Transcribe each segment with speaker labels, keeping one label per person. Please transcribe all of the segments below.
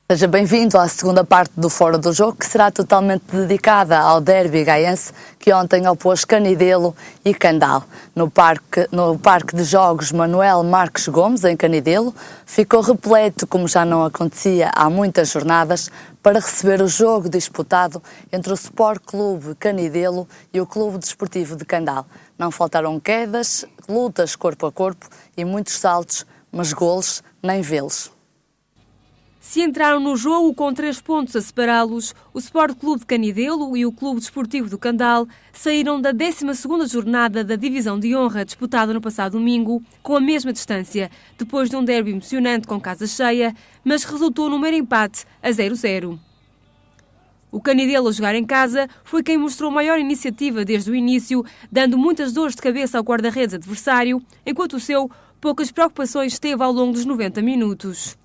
Speaker 1: Seja bem-vindo à segunda parte do Fora do Jogo, que será totalmente dedicada ao derby gaiense, que ontem opôs Canidelo e Candal. No parque de Jogos Manuel Marques Gomes, em Canidelo, ficou repleto, como já não acontecia há muitas jornadas, para receber o jogo disputado entre o Sport Clube Canidelo e o Clube Desportivo de Candal. Não faltaram quedas, lutas corpo a corpo e muitos saltos, mas golos nem vê-los.
Speaker 2: Se entraram no jogo com 3 pontos a separá-los, o Sport Clube de Canidelo e o Clube Desportivo do Candal saíram da 12ª jornada da Divisão de Honra disputada no passado domingo com a mesma distância, depois de um derby emocionante com casa cheia, mas resultou num mero empate a 0-0. O Canidelo a jogar em casa foi quem mostrou maior iniciativa desde o início, dando muitas dores de cabeça ao guarda-redes adversário, enquanto o seu poucas preocupações teve ao longo dos 90 minutos.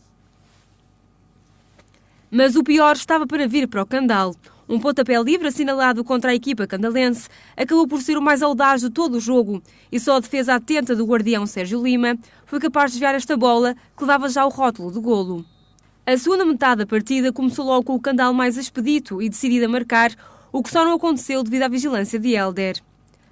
Speaker 2: Mas o pior estava para vir para o Candal. Um pontapé livre assinalado contra a equipa candalense acabou por ser o mais audaz de todo o jogo e só a defesa atenta do guardião Sérgio Lima foi capaz de desviar esta bola que levava já o rótulo de golo. A segunda metade da partida começou logo com o Candal mais expedito e decidido a marcar, o que só não aconteceu devido à vigilância de Hélder.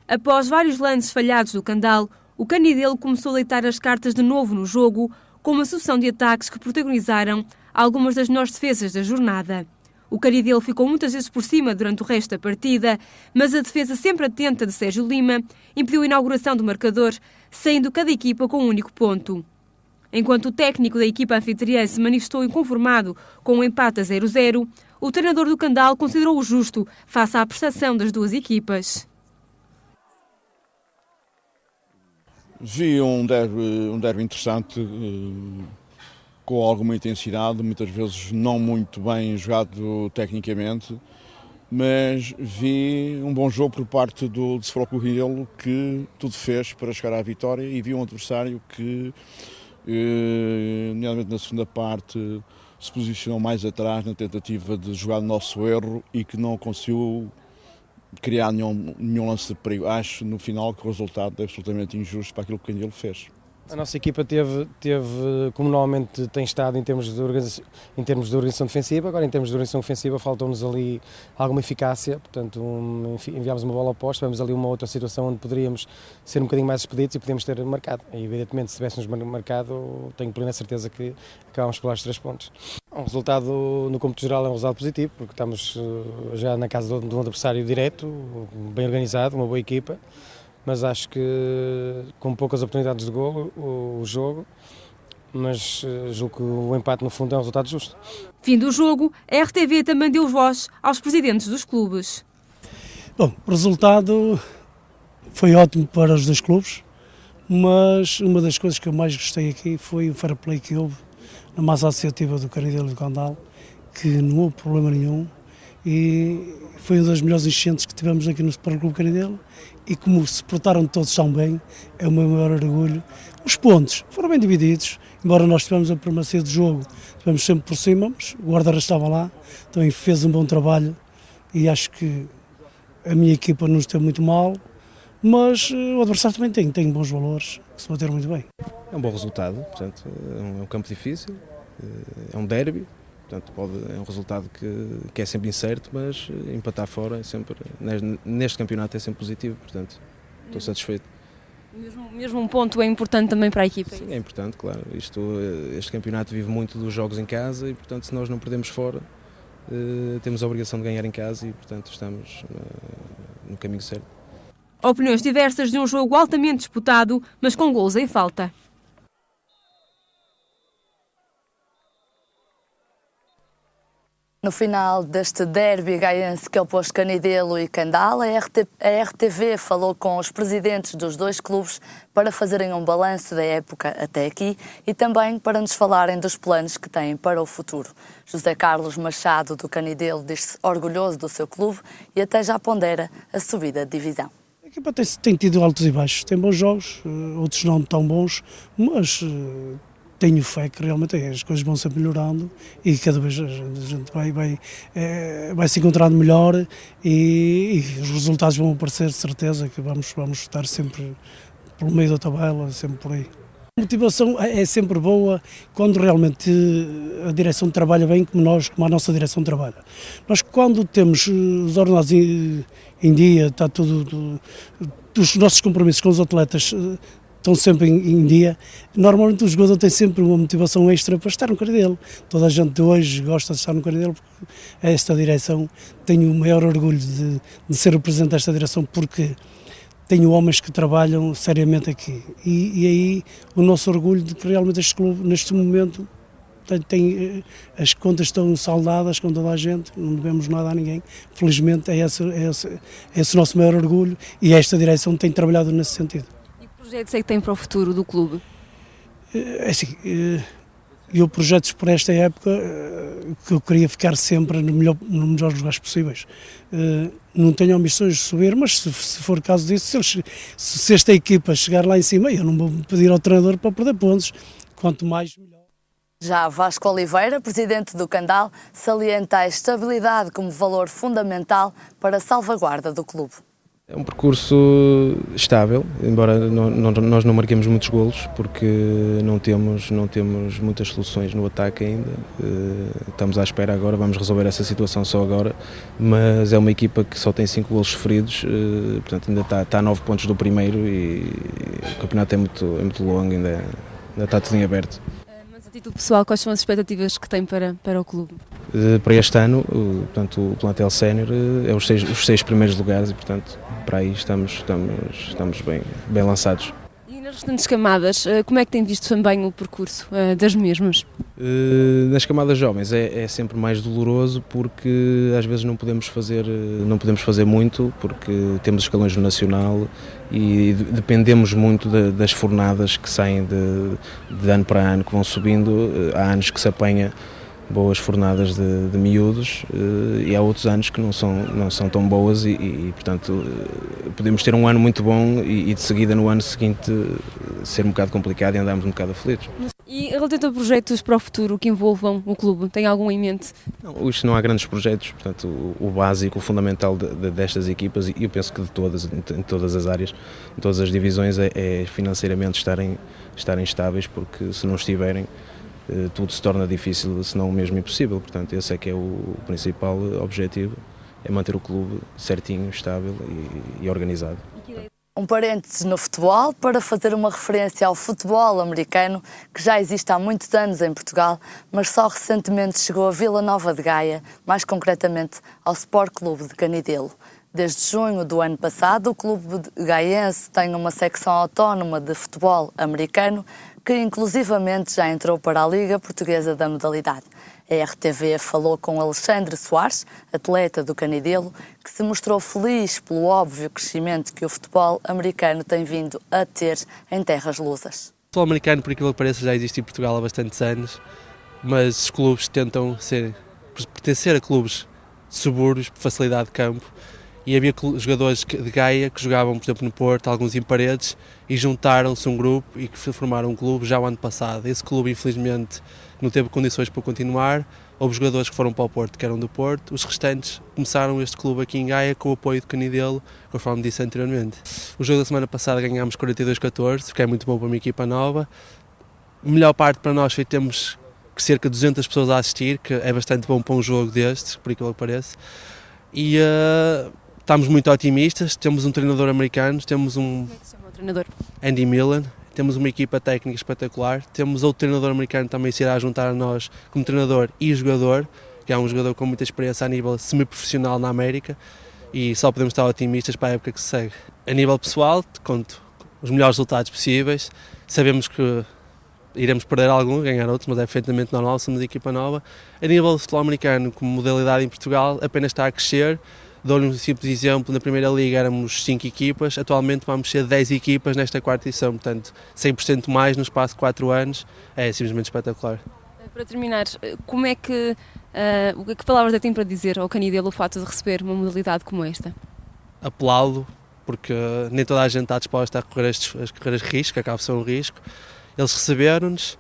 Speaker 2: Após vários lances falhados do Candal, o Canidelo começou a deitar as cartas de novo no jogo, com uma sucessão de ataques que protagonizaram algumas das melhores defesas da jornada. O Canidelo ficou muitas vezes por cima durante o resto da partida, mas a defesa sempre atenta de Sérgio Lima impediu a inauguração do marcador, saindo cada equipa com um único ponto. Enquanto o técnico da equipa anfitriã se manifestou inconformado com o empate a 0-0, o treinador do Candal considerou-o justo face à prestação das duas equipas.
Speaker 3: Vi um derby interessante, com alguma intensidade, muitas vezes não muito bem jogado tecnicamente, mas vi um bom jogo por parte do Sport Clube Canidelo, que tudo fez para chegar à vitória, e vi um adversário que, nomeadamente na segunda parte, se posicionou mais atrás na tentativa de jogar no nosso erro e que não conseguiu criar nenhum lance de perigo. Acho no final que o resultado é absolutamente injusto para aquilo que o Canidelo fez.
Speaker 4: A nossa equipa teve, como normalmente tem estado em termos de organização defensiva, agora em termos de organização ofensiva faltou-nos ali alguma eficácia, portanto enviámos uma bola oposta, tivemos ali uma outra situação onde poderíamos ser um bocadinho mais expedidos e podíamos ter marcado. E evidentemente se tivéssemos marcado, tenho plena certeza que acabámos por lá os 3 pontos. O resultado no cômputo geral é um resultado positivo, porque estamos já na casa de um adversário direto, bem organizado, uma boa equipa. Mas acho que com poucas oportunidades de golo o jogo, mas julgo que o empate no fundo é um resultado justo.
Speaker 2: Fim do jogo, a RTV também deu voz aos presidentes dos clubes.
Speaker 5: Bom, o resultado foi ótimo para os 2 clubes, mas uma das coisas que eu mais gostei aqui foi o fair play que houve na massa associativa do Canidelo e do Candal, que não houve problema nenhum e foi uma das melhores enchentes que tivemos aqui no Sport Clube Canidelo. E como se portaram todos tão bem, é o meu maior orgulho. Os pontos foram bem divididos, embora nós tivemos a primacia do jogo, estivemos sempre por cima, mas o guarda-redes estava lá, também fez um bom trabalho e acho que a minha equipa não esteve muito mal, mas o adversário também tem bons valores, que se bateram muito bem.
Speaker 6: É um bom resultado, portanto, é um campo difícil, é um derby. Portanto, é um resultado que é sempre incerto, mas empatar fora é sempre, neste campeonato é sempre positivo, portanto, estou satisfeito.
Speaker 2: Mesmo um ponto é importante também para a equipa?
Speaker 6: Sim, é importante, claro. Este campeonato vive muito dos jogos em casa e, portanto, se nós não perdemos fora, temos a obrigação de ganhar em casa e, portanto, estamos no caminho certo.
Speaker 2: Opiniões diversas de um jogo altamente disputado, mas com golos em falta.
Speaker 1: No final deste derby gaiense que opôs Canidelo e Candal, a RTV falou com os presidentes dos 2 clubes para fazerem um balanço da época até aqui e também para nos falarem dos planos que têm para o futuro. José Carlos Machado, do Canidelo, diz-se orgulhoso do seu clube e até já pondera a subida de divisão.
Speaker 5: A equipa tem tido altos e baixos, tem bons jogos, outros não tão bons, mas tenho fé que realmente as coisas vão sempre melhorando e cada vez a gente vai se encontrando melhor e os resultados vão aparecer, de certeza que vamos estar sempre pelo meio da tabela, sempre por aí. A motivação é sempre boa quando realmente a direção trabalha bem como a nossa direção trabalha. Nós quando temos os ordenados em dia, está tudo, os nossos compromissos com os atletas estão sempre em dia, normalmente o jogador tem sempre uma motivação extra para estar no Caridelo. Toda a gente de hoje gosta de estar no Caridelo porque esta direção, tenho o maior orgulho de ser o presidente desta direção porque tenho homens que trabalham seriamente aqui e aí o nosso orgulho de que realmente este clube neste momento as contas estão saldadas com toda a gente, não devemos nada a ninguém, felizmente é esse o nosso maior orgulho e esta direção tem trabalhado nesse sentido.
Speaker 2: E que projetos é que tem para o futuro do clube?
Speaker 5: É assim, eu projetos por esta época que eu queria ficar sempre nos melhores lugares possíveis. Não tenho ambições de subir, mas se for caso disso, se esta equipa chegar lá em cima, eu não vou pedir ao treinador para perder pontos, quanto mais melhor.
Speaker 1: Já Vasco Oliveira, presidente do Candal, salienta a estabilidade como valor fundamental para a salvaguarda do clube.
Speaker 6: É um percurso estável, embora nós não marquemos muitos golos, porque não temos muitas soluções no ataque ainda. Estamos à espera agora, vamos resolver essa situação só agora, mas é uma equipa que só tem 5 golos sofridos, portanto ainda está a 9 pontos do primeiro e o campeonato é muito longo, ainda está tudo em aberto.
Speaker 2: Mas a título pessoal, quais são as expectativas que tem para o clube?
Speaker 6: Para este ano, portanto, o plantel sénior é os 6 primeiros lugares e, portanto, para aí estamos bem lançados.
Speaker 2: E nas restantes camadas, como é que tem visto também o percurso das mesmas?
Speaker 6: Nas camadas jovens é sempre mais doloroso porque às vezes não podemos fazer muito porque temos escalões no nacional e dependemos muito das fornadas que saem de ano para ano, que vão subindo. Há anos que se apanha boas fornadas de miúdos e há outros anos que não são tão boas e portanto podemos ter um ano muito bom e de seguida no ano seguinte ser um bocado complicado e andarmos um bocado aflitos.
Speaker 2: E relativamente a projetos para o futuro que envolvam o clube, tem algum em mente?
Speaker 6: Não há grandes projetos, portanto o básico, o fundamental destas equipas e eu penso que em todas as áreas, em todas as divisões é financeiramente estarem estáveis, porque se não estiverem tudo se torna difícil, se não mesmo impossível. Portanto, esse é que é o principal objetivo, é manter o clube certinho, estável e organizado.
Speaker 1: Um parênteses no futebol para fazer uma referência ao futebol americano que já existe há muitos anos em Portugal, mas só recentemente chegou a Vila Nova de Gaia, mais concretamente ao Sport Clube de Canidelo. Desde junho do ano passado, o clube gaiense tem uma secção autónoma de futebol americano que inclusivamente já entrou para a Liga Portuguesa da modalidade. A RTV falou com Alexandre Soares, atleta do Canidelo, que se mostrou feliz pelo óbvio crescimento que o futebol americano tem vindo a ter em terras lusas.
Speaker 7: O futebol americano, por aquilo que parece, já existe em Portugal há bastantes anos, mas os clubes tentam pertencer a clubes subúrbios por facilidade de campo. E havia jogadores de Gaia que jogavam, por exemplo, no Porto, alguns em Paredes, e juntaram-se um grupo e que formaram um clube já o ano passado. Esse clube, infelizmente, não teve condições para continuar. Houve jogadores que foram para o Porto, que eram do Porto. Os restantes começaram este clube aqui em Gaia com o apoio de Canidelo, conforme disse anteriormente. O jogo da semana passada ganhámos 42-14, que é muito bom para uma equipa nova. A melhor parte para nós foi que temos cerca de 200 pessoas a assistir, que é bastante bom para um jogo destes, por aquilo que parece. E estamos muito otimistas, temos um treinador americano, temos um...
Speaker 2: Como é que se chama o treinador?
Speaker 7: Andy Millen, temos uma equipa técnica espetacular, temos outro treinador americano também se irá juntar a nós como treinador e jogador, que é um jogador com muita experiência a nível semi-profissional na América e só podemos estar otimistas para a época que se segue. A nível pessoal, conto os melhores resultados possíveis, sabemos que iremos perder alguns, ganhar outros, mas é perfeitamente normal, somos uma equipa nova. A nível de futebol americano, como modalidade em Portugal, apenas está a crescer. Dou-lhe um simples exemplo, na Primeira Liga éramos 5 equipas, atualmente vamos ser 10 equipas nesta quarta edição, portanto 100% mais no espaço de 4 anos, é simplesmente espetacular.
Speaker 2: Para terminar, como é que palavras é que tem para dizer ao Canidelo o fato de receber uma modalidade como esta?
Speaker 7: Aplaudo, porque nem toda a gente está disposta a correr as correr risco, acaba de ser um risco. Eles receberam-nos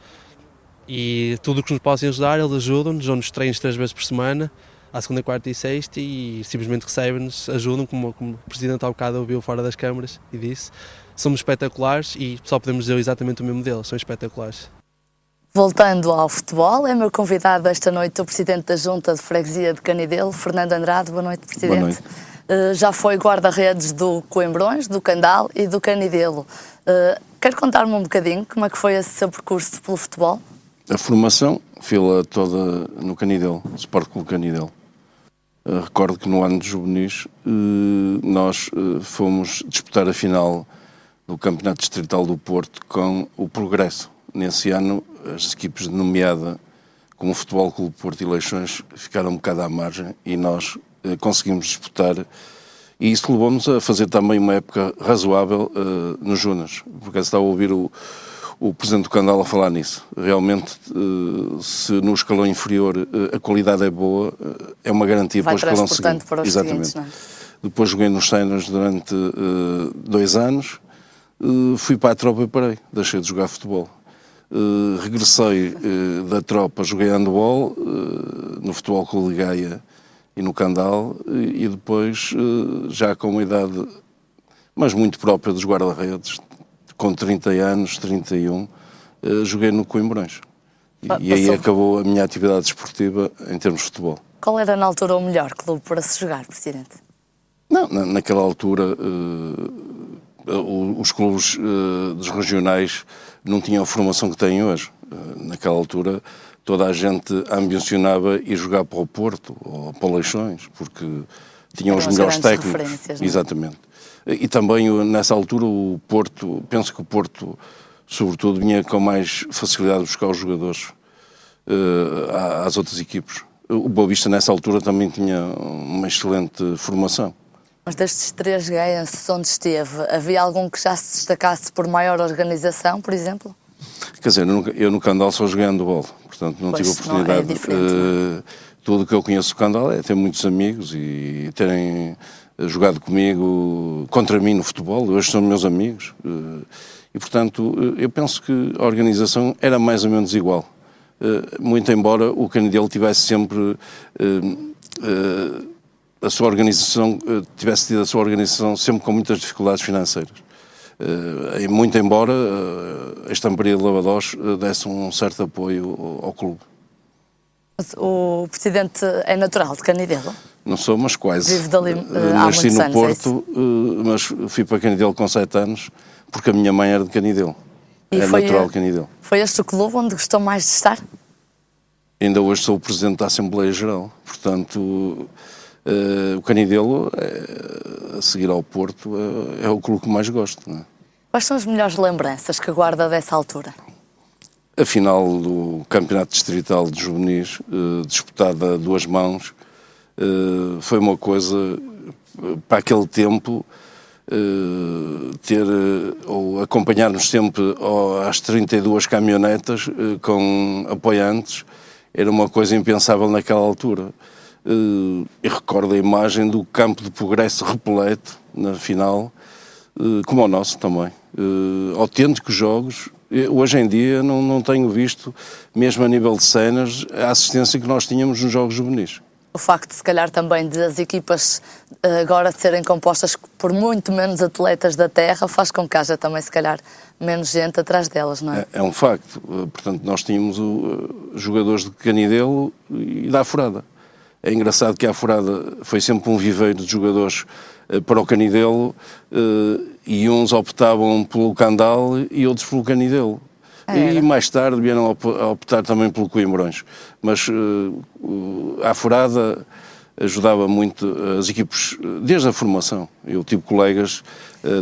Speaker 7: e tudo o que nos possam ajudar, eles ajudam-nos, dão-nos treinos 3 vezes por semana, à segunda, quarta e sexta, e simplesmente recebem-nos, ajudam, como o Presidente há bocado ouviu fora das câmaras e disse, somos espetaculares e só podemos dizer exatamente o mesmo deles, são espetaculares.
Speaker 1: Voltando ao futebol, é meu convidado esta noite o Presidente da Junta de Freguesia de Canidelo, Fernando Andrade. Boa noite, Presidente.
Speaker 8: Boa noite.
Speaker 1: Já foi guarda-redes do Coimbrões, do Candal e do Canidelo. Quer contar-me um bocadinho como é que foi esse seu percurso pelo futebol?
Speaker 8: A formação fila toda no Canidelo, Sport Clube Canidelo. Recordo que no ano de juvenis nós fomos disputar a final do Campeonato Distrital do Porto com o Progresso. Nesse ano, as equipes denomeadas como o Futebol Clube Porto e Leixões ficaram um bocado à margem e nós conseguimos disputar. E isso levou-nos a fazer também uma época razoável nos Junas, porque estava a ouvir o Presidente do Candal a falar nisso. Realmente, se no escalão inferior a qualidade é boa, é uma garantia para o escalão seguinte.
Speaker 1: Para os
Speaker 8: Exatamente.
Speaker 1: Seguintes, não é?
Speaker 8: Depois joguei nos Séniores durante 2 anos, fui para a tropa e parei, deixei de jogar futebol. Regressei da tropa, joguei handball no Futebol Clube de Gaia e no Candal, e depois, já com uma idade, mas muito própria dos guarda-redes, com 30 anos, 31, joguei no Coimbrões. E aí acabou a minha atividade desportiva em termos de futebol.
Speaker 1: Qual era na altura o melhor clube para se jogar, Presidente?
Speaker 8: Não, naquela altura os clubes dos regionais não tinham a formação que têm hoje. Naquela altura toda a gente ambicionava ir jogar para o Porto ou para o Leixões, porque tinham os melhores técnicos. Exatamente. E também nessa altura o Porto, penso que o Porto sobretudo vinha com mais facilidade de buscar os jogadores às outras equipes. O Boa Vista nessa altura também tinha uma excelente formação.
Speaker 1: Mas destes 3 gaienses onde esteve, havia algum que já se destacasse por maior organização, por exemplo?
Speaker 8: Quer dizer, eu no Candal só joguei handball, portanto não tive oportunidade.
Speaker 1: Não, é diferente,
Speaker 8: tudo o que eu conheço do Candal é ter muitos amigos e terem jogado comigo, contra mim no futebol, hoje são meus amigos. E portanto, eu penso que a organização era mais ou menos igual. Muito embora o Canidelo tivesse sempre a sua organização, tivesse tido a sua organização sempre com muitas dificuldades financeiras. E muito embora a Estamparia de Lavadós desse um certo apoio ao clube.
Speaker 1: Mas o Presidente é natural de Canidelo?
Speaker 8: Não sou, mas quase.
Speaker 1: Vive dali há
Speaker 8: Nasci
Speaker 1: muitos
Speaker 8: no
Speaker 1: anos,
Speaker 8: Porto, mas fui para Canidelo com 7 anos, porque a minha mãe era de Canidelo. É natural de Canidelo.
Speaker 1: Foi este o clube onde gostou mais de estar?
Speaker 8: Ainda hoje sou o Presidente da Assembleia Geral, portanto o Canidelo, a seguir ao Porto, é o clube que mais gosto. Não é?
Speaker 1: Quais são as melhores lembranças que guarda dessa altura?
Speaker 8: A final do Campeonato Distrital de Juvenis, disputada a 2 mãos, foi uma coisa, para aquele tempo, ou acompanhar-nos sempre às 32 caminhonetas com apoiantes, era uma coisa impensável naquela altura. Eu recordo a imagem do campo de Progresso repleto na final, como o nosso também. Autênticos jogos. Hoje em dia não tenho visto, mesmo a nível de cenas, a assistência que nós tínhamos nos jogos juvenis.
Speaker 1: O facto, se calhar, também de as equipas agora serem compostas por muito menos atletas da terra faz com que haja também, se calhar, menos gente atrás delas, não é?
Speaker 8: É um facto. Portanto, nós tínhamos jogadores de Canidelo e da Aforada. É engraçado que a Aforada foi sempre um viveiro de jogadores para o Canidelo e uns optavam pelo Candal e outros pelo Canidelo. E mais tarde vieram a optar também pelo Coimbrões. Mas a Aforada ajudava muito as equipes desde a formação. Eu tive colegas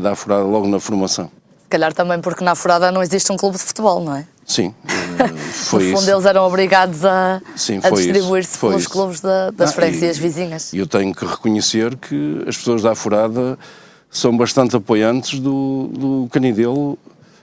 Speaker 8: da Aforada logo na formação.
Speaker 1: Se calhar também porque na Aforada não existe um clube de futebol, não é?
Speaker 8: Sim, foi isso.
Speaker 1: No fundo, eles eram obrigados a distribuir-se pelos clubes das freguesias vizinhas.
Speaker 8: E eu tenho que reconhecer que as pessoas da Aforada são bastante apoiantes do Canidelo,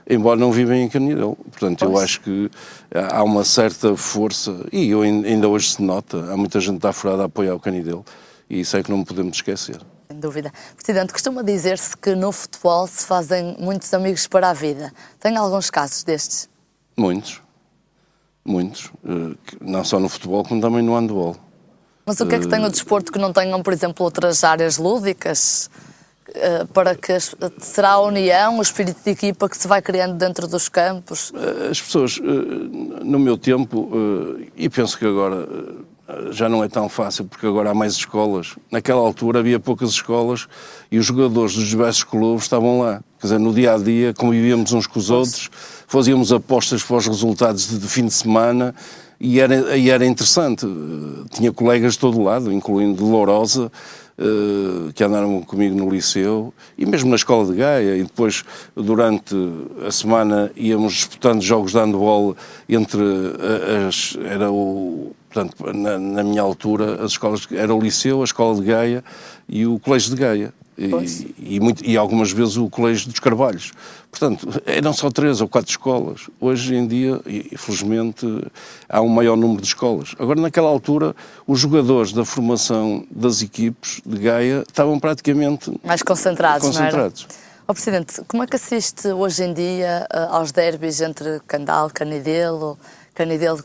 Speaker 8: embora não vivem em Canidelo. Portanto, eu acho que há uma certa força, e ainda hoje se nota, há muita gente da Aforada a apoiar o Canidelo, e isso é que não podemos esquecer.
Speaker 1: Sem dúvida. Presidente, costuma dizer-se que no futebol se fazem muitos amigos para a vida. Tem alguns casos destes?
Speaker 8: Muitos. Não só no futebol, como também no handball.
Speaker 1: Mas o que é que tem o desporto que não tenham, por exemplo, outras áreas lúdicas para que será a união, o espírito de equipa que se vai criando dentro dos campos?
Speaker 8: As pessoas, no meu tempo, e penso que agora já não é tão fácil, porque agora há mais escolas. Naquela altura havia poucas escolas e os jogadores dos diversos clubes estavam lá. Quer dizer, no dia-a-dia convivíamos uns com os outros, fazíamos apostas para os resultados de fim de semana e era interessante. Tinha colegas de todo lado, incluindo de Lourosa, que andaram comigo no liceu e mesmo na escola de Gaia, e depois durante a semana íamos disputando jogos de handball entre portanto, na minha altura as escolas, era o liceu, a escola de Gaia e o colégio de Gaia. E algumas vezes o Colégio dos Carvalhos. Portanto, eram só 3 ou 4 escolas. Hoje em dia, infelizmente, há um maior número de escolas. Agora, naquela altura, os jogadores da formação das equipes de Gaia estavam praticamente
Speaker 1: mais concentrados. Não era?
Speaker 8: Ó
Speaker 1: Presidente, como é que assiste hoje em dia aos derbys entre Candal, Canidelo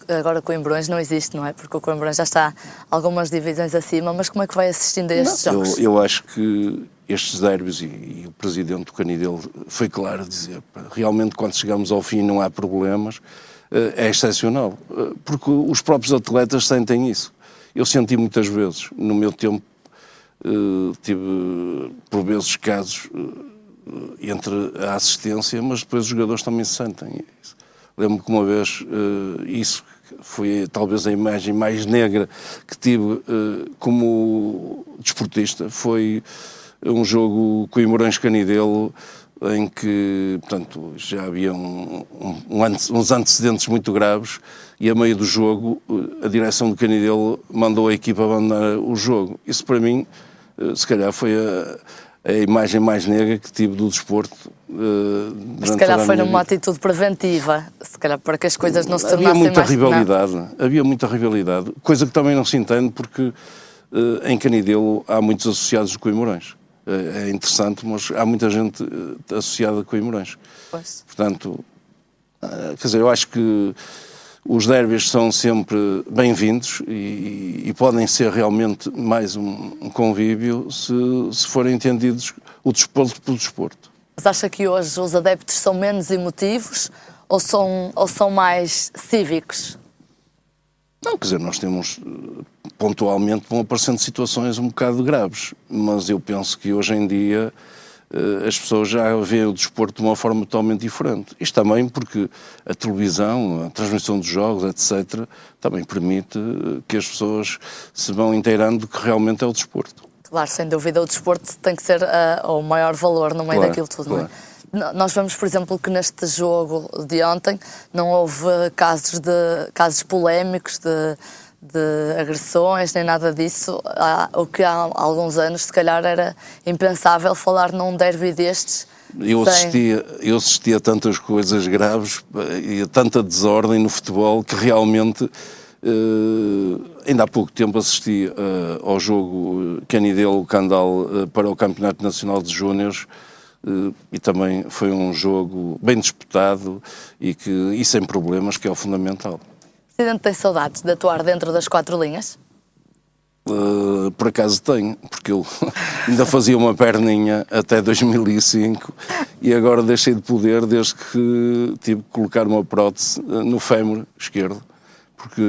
Speaker 1: agora Coimbrões não existe, não é? Porque o Coimbrões já está algumas divisões acima, mas como é que vai assistindo a estes jogos?
Speaker 8: Eu acho que estes derbys, e o Presidente do Canidelo foi claro a dizer, realmente quando chegamos ao fim não há problemas, é excepcional, porque os próprios atletas sentem isso. Eu senti muitas vezes, no meu tempo, tive por vezes casos entre a assistência, mas depois os jogadores também se sentem isso. Lembro-me que uma vez, isso foi talvez a imagem mais negra que tive como desportista, foi um jogo Coimbrões-Canidelo, em que, portanto, já havia uns antecedentes muito graves e a meio do jogo a direção do Canidelo mandou a equipa abandonar o jogo. Isso para mim, se calhar foi a imagem mais negra que tive do desporto.
Speaker 1: Se calhar foi numa atitude preventiva, se calhar para que as coisas não se tornassem mais...
Speaker 8: Havia muita rivalidade, coisa que também não se entende porque em Canidelo há muitos associados de Coimbrões. É interessante, mas há muita gente associada a Coimbrões.
Speaker 1: Pois.
Speaker 8: Portanto, quer dizer, eu acho que os derbys são sempre bem-vindos e podem ser realmente mais um convívio se forem entendidos o desporto pelo desporto.
Speaker 1: Mas acha que hoje os adeptos são menos emotivos ou são mais cívicos?
Speaker 8: Não, quer dizer, nós temos, pontualmente, vão aparecendo situações um bocado graves, mas eu penso que hoje em dia as pessoas já veem o desporto de uma forma totalmente diferente. Isto também porque a televisão, a transmissão dos jogos, etc., também permite que as pessoas se vão inteirando do que realmente é o desporto.
Speaker 1: Claro, sem dúvida, o desporto tem que ser o maior valor no meio daquilo tudo, não é? Nós vemos, por exemplo, que neste jogo de ontem não houve casos polémicos de agressões, nem nada disso, o que há alguns anos, se calhar, era impensável falar num derby destes.
Speaker 8: Eu assistia a tantas coisas graves e a tanta desordem no futebol que realmente... ainda há pouco tempo assisti ao jogo Canidelo-Candal para o Campeonato Nacional de Júniores e também foi um jogo bem disputado e sem problemas, que é o fundamental.
Speaker 1: O Presidente tem saudades de atuar dentro das 4 linhas?
Speaker 8: Por acaso tenho, porque eu ainda fazia uma perninha até 2005 e agora deixei de poder desde que tive que colocar uma prótese no fémur esquerdo, porque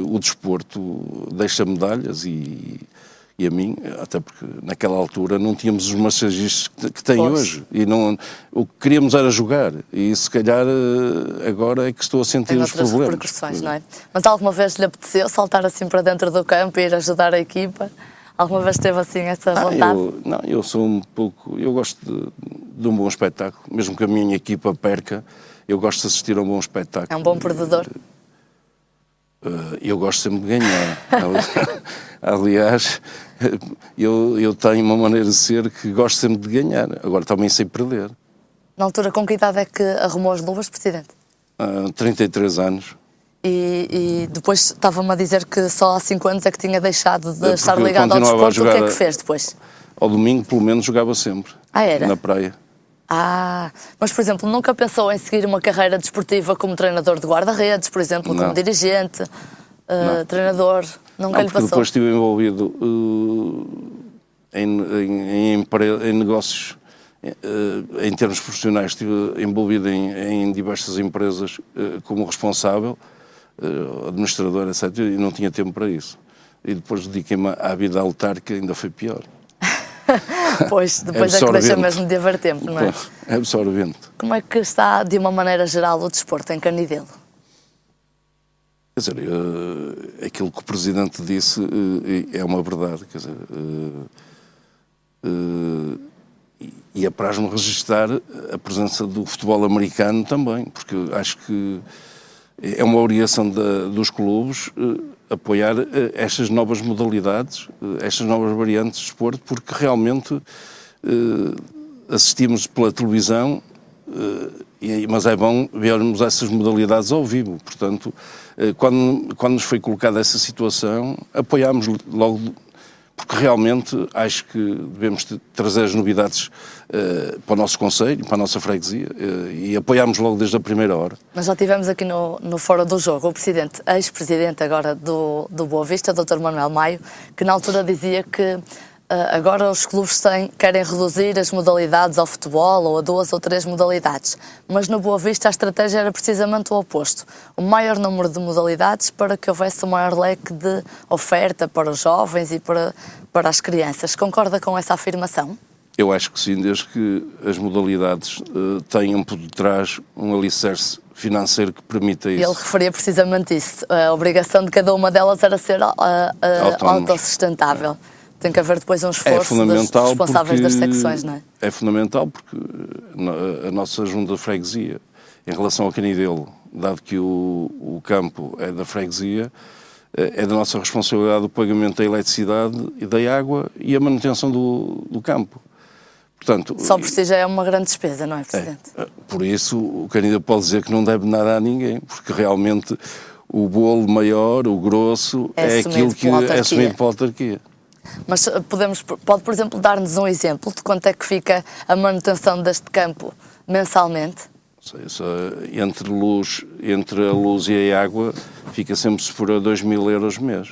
Speaker 8: o desporto deixa medalhas e a mim, até porque naquela altura não tínhamos os massagistas que tem hoje e o que queríamos era jogar e se calhar agora é que estou a sentir os problemas.
Speaker 1: Repercussões, não é? Mas alguma vez lhe apeteceu saltar assim para dentro do campo e ir ajudar a equipa? Alguma vez teve assim essa vontade?
Speaker 8: Eu sou um pouco... Eu gosto de um bom espetáculo, mesmo que a minha equipa perca, eu gosto de assistir a um bom espetáculo.
Speaker 1: É um bom perdedor?
Speaker 8: Eu gosto sempre de ganhar. Aliás, eu tenho uma maneira de ser que gosto sempre de ganhar. Agora também sei perder.
Speaker 1: Na altura, com que idade é que arrumou as luvas, Presidente?
Speaker 8: 33 anos.
Speaker 1: E depois estava-me a dizer que só há 5 anos é que tinha deixado de estar ligado ao desporto. O que é que fez depois?
Speaker 8: Ao domingo, pelo menos, jogava sempre.
Speaker 1: Era?
Speaker 8: Na praia.
Speaker 1: Mas, por exemplo, nunca pensou em seguir uma carreira desportiva como treinador de guarda-redes, por exemplo, como dirigente, treinador? Nunca lhe passou?
Speaker 8: Depois estive envolvido em negócios, em termos profissionais, estive envolvido em diversas empresas como responsável, administrador, etc., e não tinha tempo para isso. E depois dediquei-me à vida autárquica, ainda foi pior.
Speaker 1: Pois, depois é que deixa mesmo de haver tempo, não é?
Speaker 8: É absorvente.
Speaker 1: Como é que está, de uma maneira geral, o desporto em Canidelo?
Speaker 8: Quer dizer, aquilo que o Presidente disse é uma verdade, quer dizer, e apraz-me registar a presença do futebol americano também, porque acho que é uma obrigação dos clubes apoiar estas novas modalidades, estas novas variantes de desporto, porque realmente assistimos pela televisão, mas é bom vermos essas modalidades ao vivo. Portanto, quando nos foi colocada essa situação, apoiámos logo, porque realmente acho que devemos trazer as novidades para o nosso concelho, para a nossa freguesia, e apoiámos logo desde a primeira hora.
Speaker 1: Nós já tivemos aqui no Fora do Jogo o presidente, ex-presidente agora do Boa Vista, Dr. Manuel Maio, que na altura dizia que agora os clubes querem reduzir as modalidades ao futebol ou a 2 ou 3 modalidades, mas no Boa Vista a estratégia era precisamente o oposto, o maior número de modalidades para que houvesse um maior leque de oferta para os jovens e para as crianças. Concorda com essa afirmação?
Speaker 8: Eu acho que sim, desde que as modalidades tenham por detrás um alicerce financeiro que permita isso.
Speaker 1: Ele referia precisamente isso, a obrigação de cada uma delas era ser autossustentável. Tem que haver depois um esforço dos responsáveis das secções, não é?
Speaker 8: É fundamental porque a nossa junta de freguesia, em relação ao Canidelo, dado que o campo é da freguesia, é da nossa responsabilidade o pagamento da eletricidade e da água e a manutenção do campo. Portanto,
Speaker 1: só por si já é uma grande despesa, não é, Presidente?
Speaker 8: Por isso, o Canidelo pode dizer que não deve nada a ninguém, porque realmente o bolo maior, o grosso, é aquilo que é assumido pela autarquia.
Speaker 1: Mas pode, por exemplo, dar-nos um exemplo de quanto é que fica a manutenção deste campo mensalmente?
Speaker 8: Entre a luz e a água fica sempre superior a 2.000 euros mês.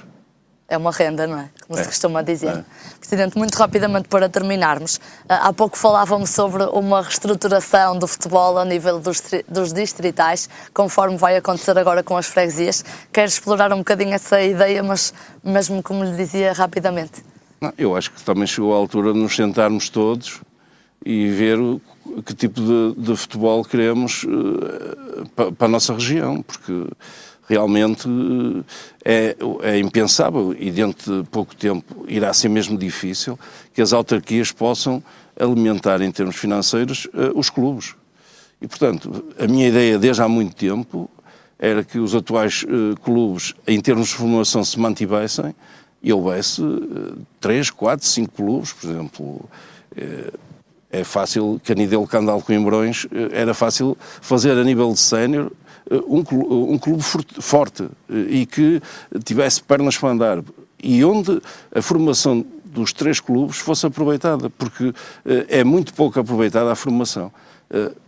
Speaker 1: É uma renda, não é? Como se costuma dizer. Presidente, muito rapidamente para terminarmos, há pouco falávamos sobre uma reestruturação do futebol a nível dos distritais, conforme vai acontecer agora com as freguesias. Quero explorar um bocadinho essa ideia, mas mesmo como lhe dizia, rapidamente.
Speaker 8: Eu acho que também chegou a altura de nos sentarmos todos e ver que tipo de futebol queremos para a nossa região, porque realmente é impensável e dentro de pouco tempo irá ser mesmo difícil que as autarquias possam alimentar em termos financeiros os clubes. E, portanto, a minha ideia desde há muito tempo era que os atuais clubes, em termos de formação, se mantivessem e houvesse 3, 4, 5 clubes, por exemplo. É fácil, Canidelo, Candal, Coimbrões, era fácil fazer a nível de sénior um clube forte e que tivesse pernas para andar e onde a formação dos 3 clubes fosse aproveitada, porque é muito pouco aproveitada a formação.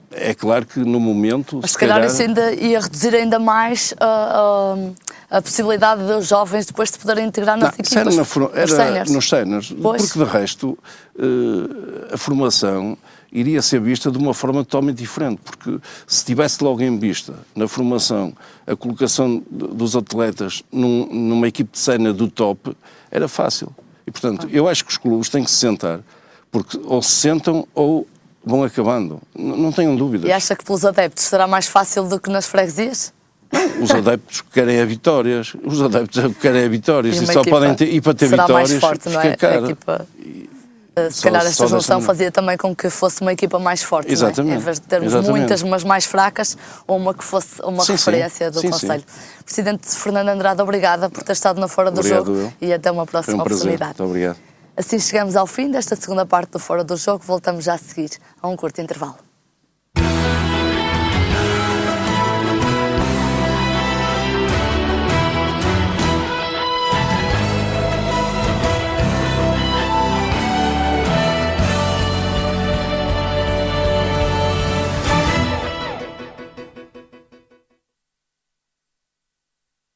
Speaker 8: É claro que no momento...
Speaker 1: Mas se calhar isso ainda ia reduzir ainda mais a possibilidade dos jovens depois de poderem integrar nas equipas.
Speaker 8: Era nos séniores, porque de resto a formação iria ser vista de uma forma totalmente diferente, porque se tivesse logo em vista, na formação, a colocação dos atletas numa equipe de sénior do top, era fácil. E, portanto, eu acho que os clubes têm que se sentar, porque ou se sentam ou vão acabando. Não tenham dúvidas.
Speaker 1: E acha que pelos adeptos será mais fácil do que nas freguesias?
Speaker 8: Os adeptos querem vitórias. Os adeptos querem vitórias. E só podem ter, e para ter
Speaker 1: será
Speaker 8: vitórias,
Speaker 1: mais forte, não é?
Speaker 8: fica caro.
Speaker 1: Se calhar esta junção fazia também com que fosse uma equipa mais forte,
Speaker 8: exatamente,
Speaker 1: não é? Em vez de termos muitas, mas mais fracas, ou uma que fosse uma referência do Conselho. Presidente Fernando Andrade, obrigada por ter estado no Fora do Jogo e até uma próxima oportunidade.
Speaker 8: Muito obrigado.
Speaker 1: Assim chegamos ao fim desta segunda parte do Fora do Jogo. Voltamos já a seguir a um curto intervalo.